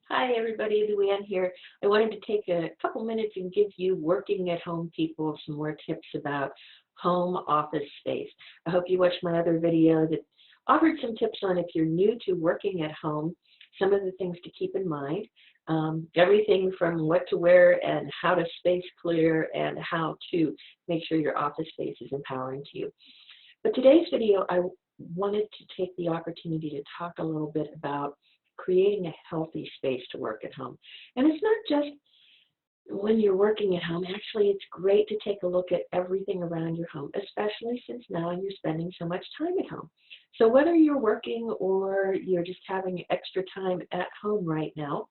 Hi everybody, LuAnn here. I wanted to take a couple minutes and give you working at home people some more tips about home office space. I hope you watched my other video that offered some tips on if you're new to working at home, some of the things to keep in mind. Everything from what to wear and how to space clear and how to make sure your office space is empowering to you. But today's video, I wanted to take the opportunity to talk a little bit about creating a healthy space to work at home. And it's not just when you're working at home. Actually, it's great to take a look at everything around your home, especially since now you're spending so much time at home. So whether you're working or you're just having extra time at home right now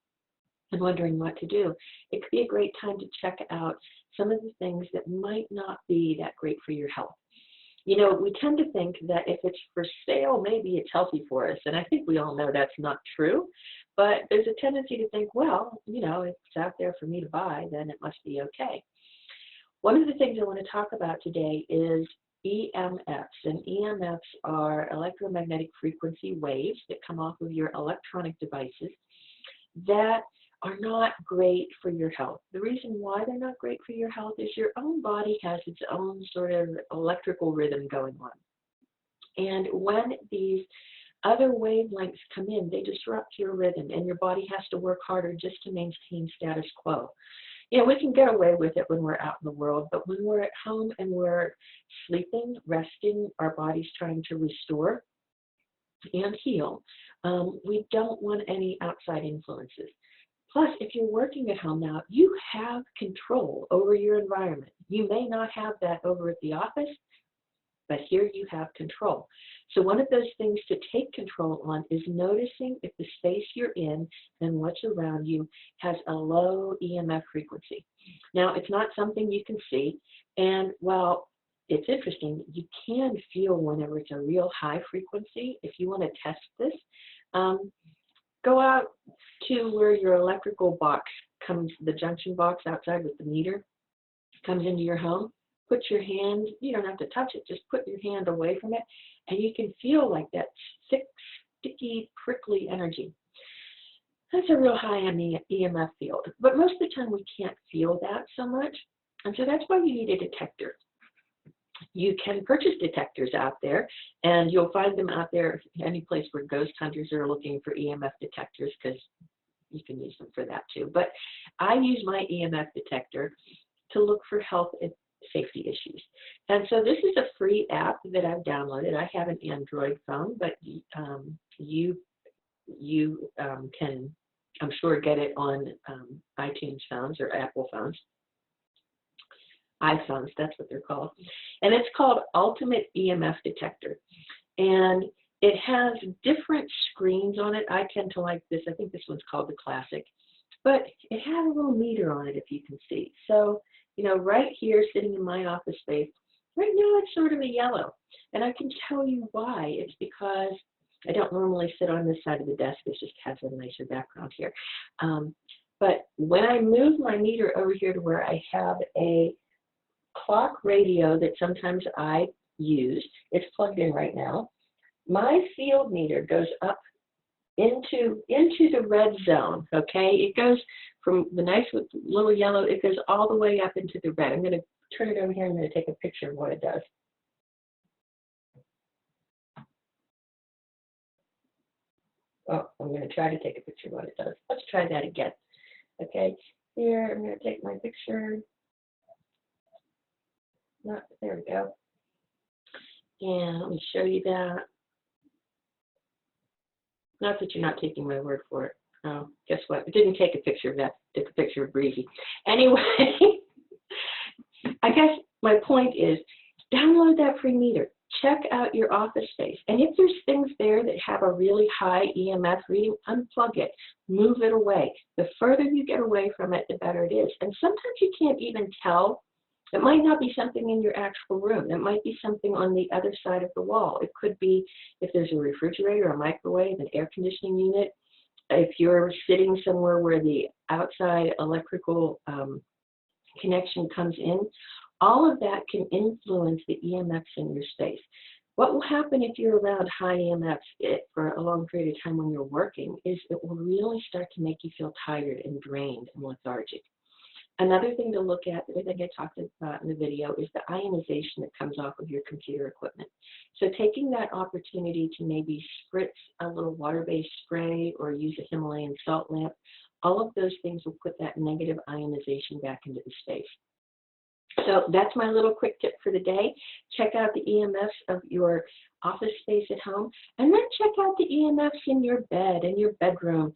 and wondering what to do, it could be a great time to check out some of the things that might not be that great for your health. You know, we tend to think that if it's for sale, maybe it's healthy for us. And I think we all know that's not true. But there's a tendency to think, well, you know, if it's out there for me to buy, then it must be okay. One of the things I want to talk about today is EMFs. And EMFs are electromagnetic frequency waves that come off of your electronic devices that are not great for your health. The reason why they're not great for your health is your own body has its own sort of electrical rhythm going on. And when these other wavelengths come in, they disrupt your rhythm, and your body has to work harder just to maintain status quo. You know, we can get away with it when we're out in the world, but when we're at home and we're sleeping, resting, our body's trying to restore and heal, we don't want any outside influences. Plus, if you're working at home now, you have control over your environment. You may not have that over at the office, but here you have control. So one of those things to take control on is noticing if the space you're in and what's around you has a low EMF frequency. Now, it's not something you can see, and while it's interesting, you can feel whenever it's a real high frequency. If you want to test this, go out to where your electrical box comes, the junction box outside with the meter, comes into your home. Put your hand, you don't have to touch it, just put your hand away from it, and you can feel like that thick, sticky, prickly energy. That's a real high on the EMF field. But most of the time we can't feel that so much, and so that's why you need a detector. You can purchase detectors out there, and you'll find them out there any place where ghost hunters are looking for EMF detectors, because you can use them for that too. But I use my EMF detector to look for health and safety issues. And so this is a free app that I've downloaded. I have an Android phone, but you can, I'm sure, get it on iTunes phones or Apple phones. iPhones, that's what they're called. And it's called Ultimate EMF Detector. And it has different screens on it. I tend to like this. I think this one's called the Classic. But it has a little meter on it, if you can see. So, you know, right here, sitting in my office space, right now it's sort of a yellow. And I can tell you why. It's because I don't normally sit on this side of the desk. It just has a nicer background here. But when I move my meter over here to where I have a clock radio that sometimes I use, it's plugged in right now, my field meter goes up into the red zone, okay? It goes from the nice little yellow, it goes all the way up into the red. I'm going to turn it over here. I'm going to take a picture of what it does. Oh, I'm going to try to take a picture of what it does. Let's try that again. Okay, here, I'm going to take my picture. There we go. And let me show you that. Not that you're not taking my word for it. Oh, guess what? I didn't take a picture of that. I took a picture of Breezy. Anyway, I guess my point is download that free meter. Check out your office space. And if there's things there that have a really high EMF reading, unplug it. Move it away. The further you get away from it, the better it is. And sometimes you can't even tell. It might not be something in your actual room. It might be something on the other side of the wall. It could be if there's a refrigerator, a microwave, an air conditioning unit. If you're sitting somewhere where the outside electrical connection comes in, all of that can influence the EMFs in your space. What will happen if you're around high EMFs for a long period of time when you're working is it will really start to make you feel tired and drained and lethargic. Another thing to look at that I think I talked about in the video is the ionization that comes off of your computer equipment. So taking that opportunity to maybe spritz a little water-based spray or use a Himalayan salt lamp, all of those things will put that negative ionization back into the space. So that's my little quick tip for the day. Check out the EMFs of your office space at home, and then check out the EMFs in your bed, in your bedroom,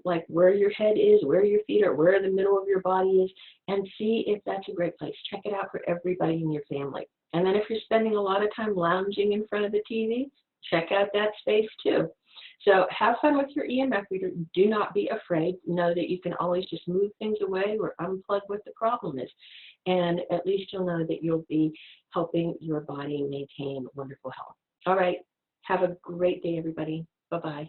like where your head is, where your feet are, where the middle of your body is, and see if that's a great place. Check it out for everybody in your family. And then if you're spending a lot of time lounging in front of the TV, check out that space too. So have fun with your EMF reader. Do not be afraid. Know that you can always just move things away or unplug what the problem is. And at least you'll know that you'll be helping your body maintain wonderful health. All right. Have a great day, everybody. Bye-bye.